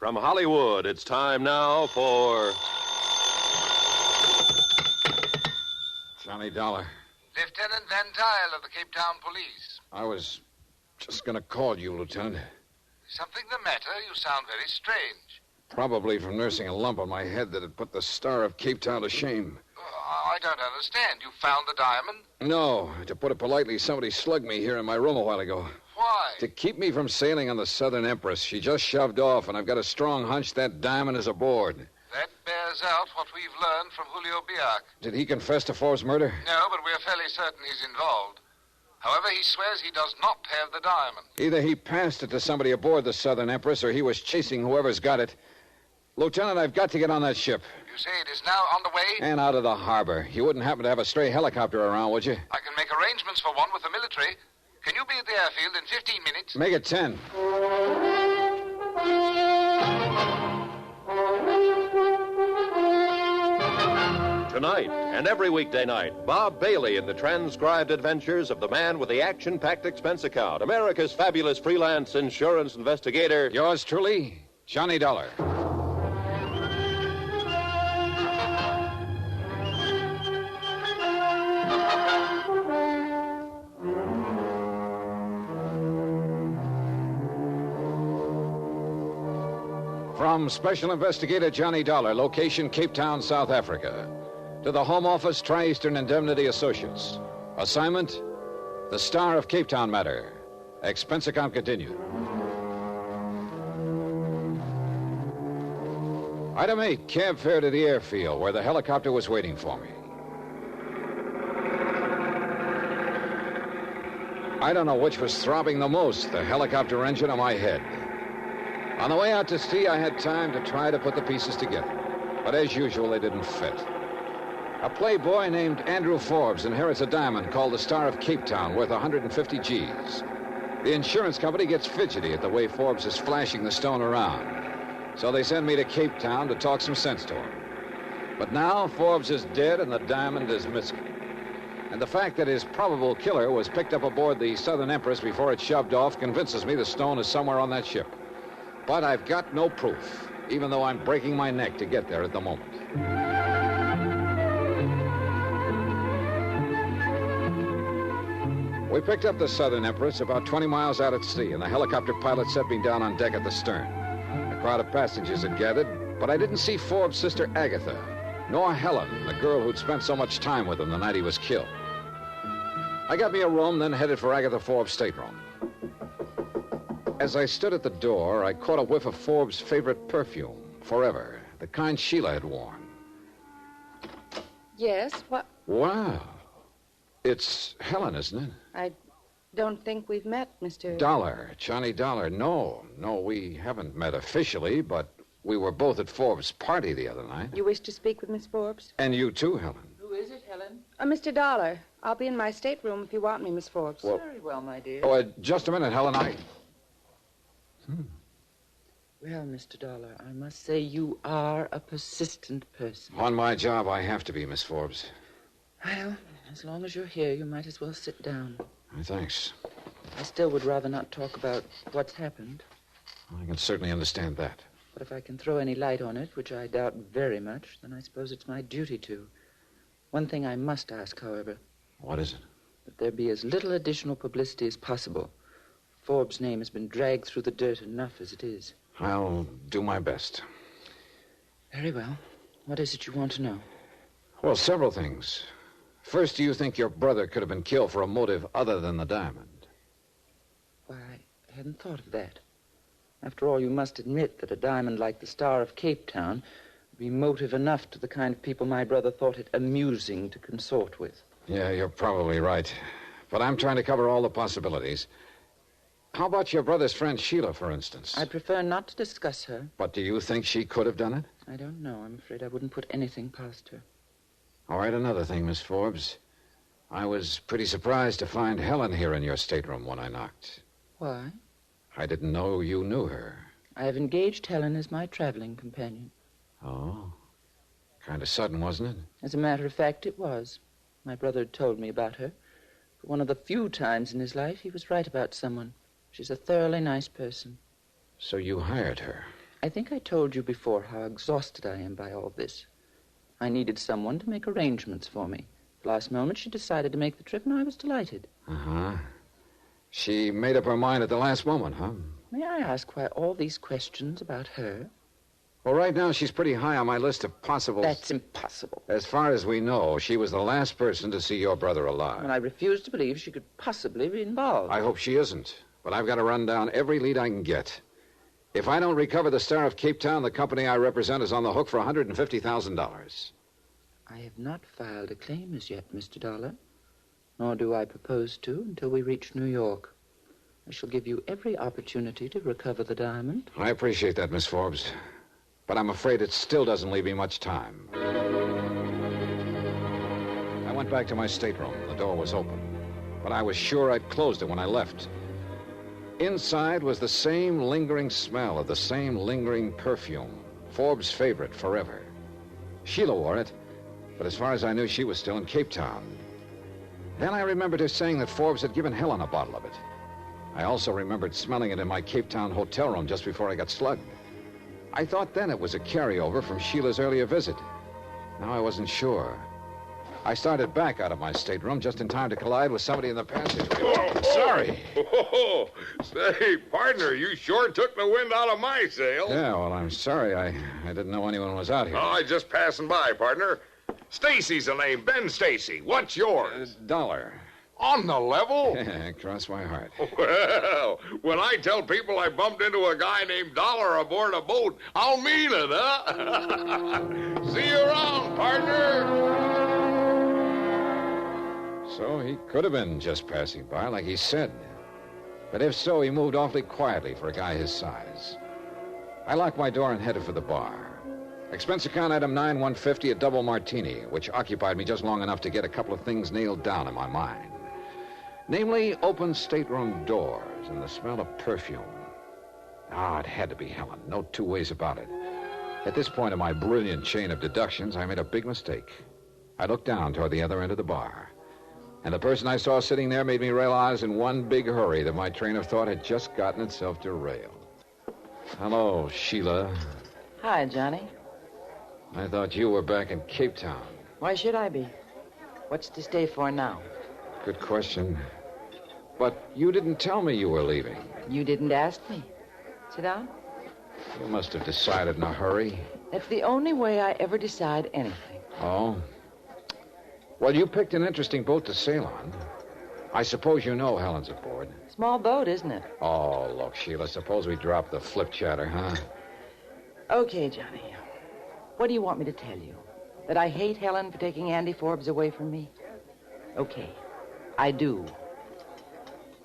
From Hollywood, it's time now for... Johnny Dollar. Lieutenant Van Tile of the Capetown Police. I was just going to call you, Lieutenant. Something the matter? You sound very strange. Probably from nursing a lump on my head that had put the Star of Cape Town to shame. I don't understand. You found the diamond? No. To put it politely, somebody slugged me here in my room a while ago. Why? To keep me from sailing on the Southern Empress. She just shoved off, and I've got a strong hunch that diamond is aboard. That bears out what we've learned from Julio Biak. Did he confess to Forbes' murder? No, but we're fairly certain he's involved. However, he swears he does not have the diamond. Either he passed it to somebody aboard the Southern Empress, or he was chasing whoever's got it. Lieutenant, I've got to get on that ship. You say it is now on the way? And out of the harbor. You wouldn't happen to have a stray helicopter around, would you? I can make arrangements for one with the military. Can you be at the airfield in 15 minutes? Make it 10. Tonight and every weekday night, Bob Bailey in the transcribed adventures of the man with the action-packed expense account, America's fabulous freelance insurance investigator. Yours truly, Johnny Dollar. From Special Investigator Johnny Dollar, location Cape Town, South Africa, to the Home Office, Tri-Eastern Indemnity Associates. Assignment, the Star of Cape Town matter. Expense account continued. Item 8, cab fare to the airfield, where the helicopter was waiting for me. I don't know which was throbbing the most, the helicopter engine or my head. On the way out to sea, I had time to try to put the pieces together. But as usual, they didn't fit. A playboy named Andrew Forbes inherits a diamond called the Star of Cape Town, worth 150 G's. The insurance company gets fidgety at the way Forbes is flashing the stone around. So they send me to Cape Town to talk some sense to him. But now Forbes is dead and the diamond is missing. And the fact that his probable killer was picked up aboard the Southern Empress before it shoved off convinces me the stone is somewhere on that ship. But I've got no proof, even though I'm breaking my neck to get there at the moment. We picked up the Southern Empress about 20 miles out at sea, and the helicopter pilot set me down on deck at the stern. A crowd of passengers had gathered, but I didn't see Forbes' sister Agatha, nor Helen, the girl who'd spent so much time with him the night he was killed. I got me a room, then headed for Agatha Forbes' stateroom. As I stood at the door, I caught a whiff of Forbes' favorite perfume, Forever, the kind Sheila had worn. Yes, what? Wow. It's Helen, isn't it? I don't think we've met, Mr. Dollar, Johnny Dollar. No, we haven't met officially, but we were both at Forbes' party the other night. You wish to speak with Miss Forbes? And you too, Helen. Who is it, Helen? Mr. Dollar. I'll be in my stateroom if you want me, Miss Forbes. Well, very well, my dear. Oh, just a minute, Helen. Well, Mr. Dollar, I must say you are a persistent person. On my job, I have to be, Miss Forbes. Well, as long as you're here, you might as well sit down. Thanks. I still would rather not talk about what's happened. I can certainly understand that. But if I can throw any light on it, which I doubt very much, then I suppose it's my duty to. One thing I must ask, however. What is it? That there be as little additional publicity as possible. Forbes' name has been dragged through the dirt enough as it is. I'll do my best. Very well. What is it you want to know? Well, several things. First, do you think your brother could have been killed for a motive other than the diamond? Why, I hadn't thought of that. After all, you must admit that a diamond like the Star of Cape Town would be motive enough to the kind of people my brother thought it amusing to consort with. Yeah, you're probably right. But I'm trying to cover all the possibilities. How about your brother's friend Sheila, for instance? I'd prefer not to discuss her. But do you think she could have done it? I don't know. I'm afraid I wouldn't put anything past her. All right, another thing, Miss Forbes. I was pretty surprised to find Helen here in your stateroom when I knocked. Why? I didn't know you knew her. I have engaged Helen as my traveling companion. Oh. Kind of sudden, wasn't it? As a matter of fact, it was. My brother had told me about her. For one of the few times in his life, he was right about someone. She's a thoroughly nice person. So you hired her? I think I told you before how exhausted I am by all this. I needed someone to make arrangements for me. At the last moment, she decided to make the trip, and I was delighted. Uh-huh. She made up her mind at the last moment, huh? May I ask why all these questions about her? Well, right now, she's pretty high on my list of possible... That's impossible. As far as we know, she was the last person to see your brother alive. And I refuse to believe she could possibly be involved. I hope she isn't, but I've got to run down every lead I can get. If I don't recover the Star of Capetown, the company I represent is on the hook for $150,000. I have not filed a claim as yet, Mr. Dollar, nor do I propose to until we reach New York. I shall give you every opportunity to recover the diamond. I appreciate that, Miss Forbes. But I'm afraid it still doesn't leave me much time. I went back to my stateroom. The door was open. But I was sure I'd closed it when I left. Inside was the same lingering smell of the same lingering perfume. Forbes' favorite forever. Sheila wore it, but as far as I knew, she was still in Capetown. Then I remembered her saying that Forbes had given Helen a bottle of it. I also remembered smelling it in my Capetown hotel room just before I got slugged. I thought then it was a carryover from Sheila's earlier visit. Now I wasn't sure. I started back out of my stateroom just in time to collide with somebody in the passageway. Oh, Sorry. Oh, say, partner, you sure took the wind out of my sails. Yeah, well, I'm sorry. I didn't know anyone was out here. Oh, I just passing by, partner. Stacy's the name, Ben Stacy. What's yours? Dollar. On the level? Yeah, cross my heart. Well, when I tell people I bumped into a guy named Dollar aboard a boat, I'll mean it, huh? See you around, partner. So he could have been just passing by, like he said. But if so, he moved awfully quietly for a guy his size. I locked my door and headed for the bar. Expense account item 9150, a double martini, which occupied me just long enough to get a couple of things nailed down in my mind. Namely, open stateroom doors and the smell of perfume. It had to be Helen. No two ways about it. At this point in my brilliant chain of deductions, I made a big mistake. I looked down toward the other end of the bar. And the person I saw sitting there made me realize in one big hurry that my train of thought had just gotten itself derailed. Hello, Sheila. Hi, Johnny. I thought you were back in Capetown. Why should I be? What's to stay for now? Good question. But you didn't tell me you were leaving. You didn't ask me. Sit down. You must have decided in a hurry. That's the only way I ever decide anything. Oh? Well, you picked an interesting boat to sail on. I suppose you know Helen's aboard. Small boat, isn't it? Oh, look, Sheila, suppose we drop the flip chatter, huh? Okay, Johnny. What do you want me to tell you? That I hate Helen for taking Andy Forbes away from me? Okay, I do.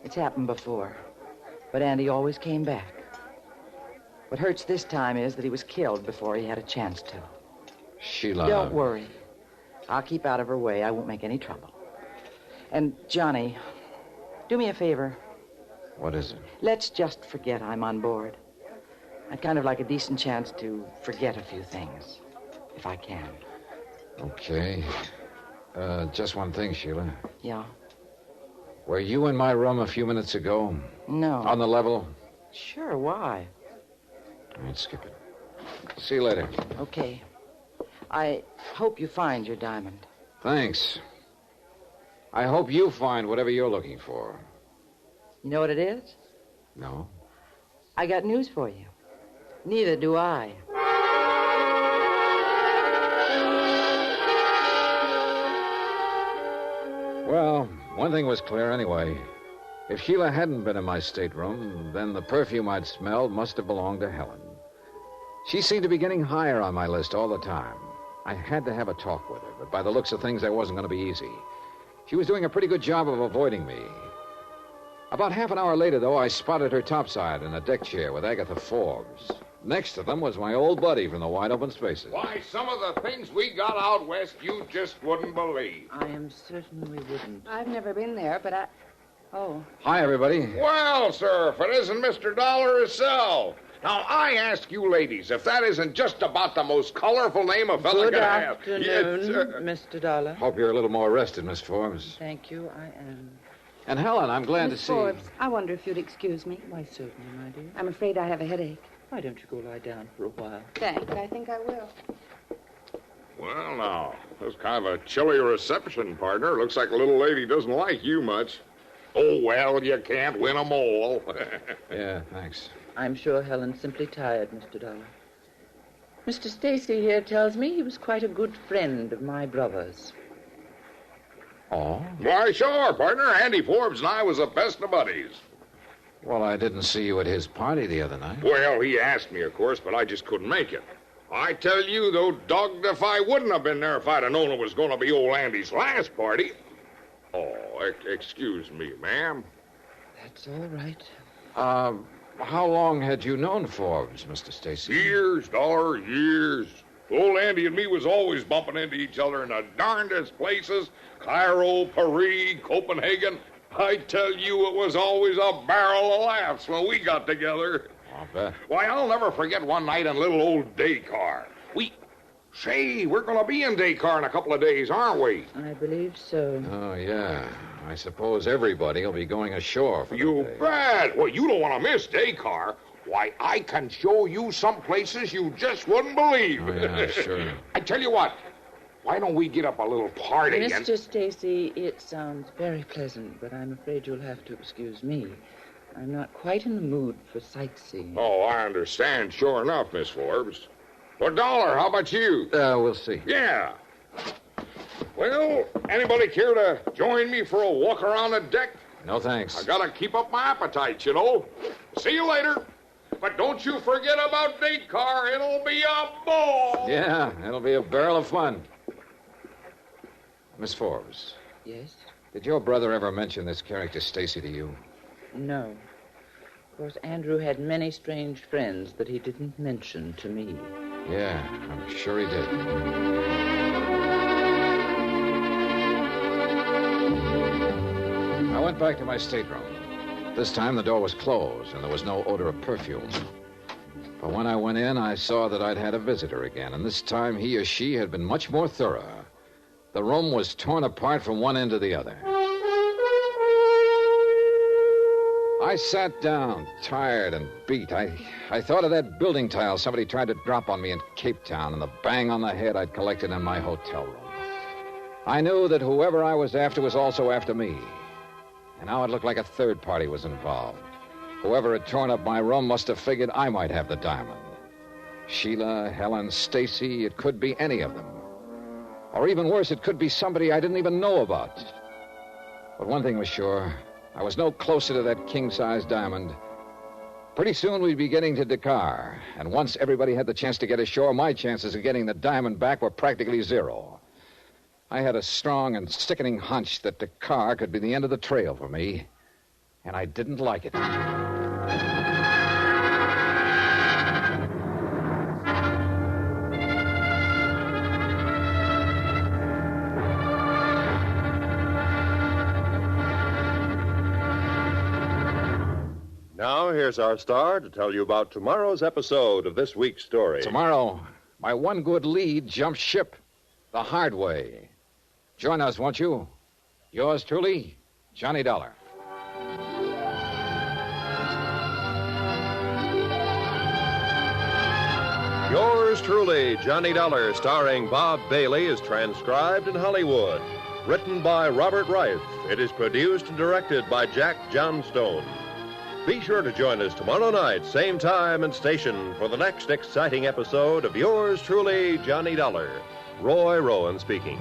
It's happened before, but Andy always came back. What hurts this time is that he was killed before he had a chance to. Sheila... Don't worry. I'll keep out of her way. I won't make any trouble. And, Johnny, do me a favor. What is it? Let's just forget I'm on board. I'd kind of like a decent chance to forget a few things, if I can. Okay. Just one thing, Sheila. Yeah? Were you in my room a few minutes ago? No. On the level? Sure, why? All right, skip it. See you later. Okay. I hope you find your diamond. Thanks. I hope you find whatever you're looking for. You know what it is? No? I got news for you. Neither do I. Well, one thing was clear anyway. If Sheila hadn't been in my stateroom, then the perfume I'd smelled must have belonged to Helen. She seemed to be getting higher on my list all the time. I had to have a talk with her, but by the looks of things, that wasn't going to be easy. She was doing a pretty good job of avoiding me. About half an hour later, though, I spotted her topside in a deck chair with Agatha Forbes. Next to them was my old buddy from the wide open spaces. Why, some of the things we got out west you just wouldn't believe. I am certain we wouldn't. I've never been there, but Oh. Hi, everybody. Well, sir, if it isn't Mr. Dollar himself. Now, I ask you ladies if that isn't just about the most colorful name a fella Good could have. afternoon, Yes, sir. Mr. Dollar. Hope you're a little more rested, Miss Forbes. Thank you, I am. And Helen, I'm glad Miss to see... Forbes, I wonder if you'd excuse me. Why, certainly, my dear. I'm afraid I have a headache. Why don't you go lie down for a while? Thanks. I think I will. Well, now, that's kind of a chilly reception, partner. Looks like the little lady doesn't like you much. Oh, well, you can't win 'em all. Yeah, thanks. I'm sure Helen's simply tired, Mr. Dollar. Mr. Stacy here tells me he was quite a good friend of my brother's. Oh? Why, sure, partner. Andy Forbes and I was the best of buddies. Well, I didn't see you at his party the other night. Well, he asked me, of course, but I just couldn't make it. I tell you, though, dogged if I wouldn't have been there if I'd have known it was going to be old Andy's last party. Oh, excuse me, ma'am. That's all right. How long had you known Forbes, Mr. Stacy? Years, Dollar, years. Old Andy and me was always bumping into each other in the darndest places. Cairo, Paris, Copenhagen. I tell you, it was always a barrel of laughs when we got together. I'll bet. Why, I'll never forget one night in little old Dakar. We're going to be in Dakar in a couple of days, aren't we? I believe so. Oh, yeah. I suppose everybody will be going ashore for the You day. bet. Well, you don't want to miss Dakar. Why, I can show you some places you just wouldn't believe. Oh, yeah, sure. I tell you what, why don't we get up a little party Mr. Stacy, it sounds very pleasant, but I'm afraid you'll have to excuse me. I'm not quite in the mood for sightseeing. Oh, I understand, sure enough, Miss Forbes. Well, Dollar, how about you? We'll see. Yeah. Well, anybody care to join me for a walk around the deck? No, thanks. I gotta keep up my appetite, you know. See you later. But don't you forget about Dakar. It'll be a ball. Yeah, it'll be a barrel of fun. Miss Forbes, Yes? did your brother ever mention this character Stacy to you? No. Of course, Andrew had many strange friends that he didn't mention to me. Yeah, I'm sure he did. I went back to my stateroom. This time the door was closed and there was no odor of perfume. But when I went in, I saw that I'd had a visitor again, and this time he or she had been much more thorough. The room was torn apart from one end to the other. I sat down, tired and beat. I thought of that building tile somebody tried to drop on me in Capetown and the bang on the head I'd collected in my hotel room. I knew that whoever I was after was also after me. And now it looked like a third party was involved. Whoever had torn up my room must have figured I might have the diamond. Sheila, Helen, Stacy, it could be any of them. Or even worse, it could be somebody I didn't even know about. But one thing was sure. I was no closer to that king-size diamond. Pretty soon we'd be getting to Dakar. And once everybody had the chance to get ashore, my chances of getting the diamond back were practically zero. I had a strong and sickening hunch that Dakar could be the end of the trail for me. And I didn't like it. Now, here's our star to tell you about tomorrow's episode of this week's story. Tomorrow, my one good lead jumps ship the hard way. Join us, won't you? Yours truly, Johnny Dollar. Yours truly, Johnny Dollar, starring Bob Bailey, is transcribed in Hollywood. Written by Robert Reif. It is produced and directed by Jack Johnstone. Be sure to join us tomorrow night, same time and station, for the next exciting episode of Yours truly, Johnny Dollar. Roy Rowan speaking.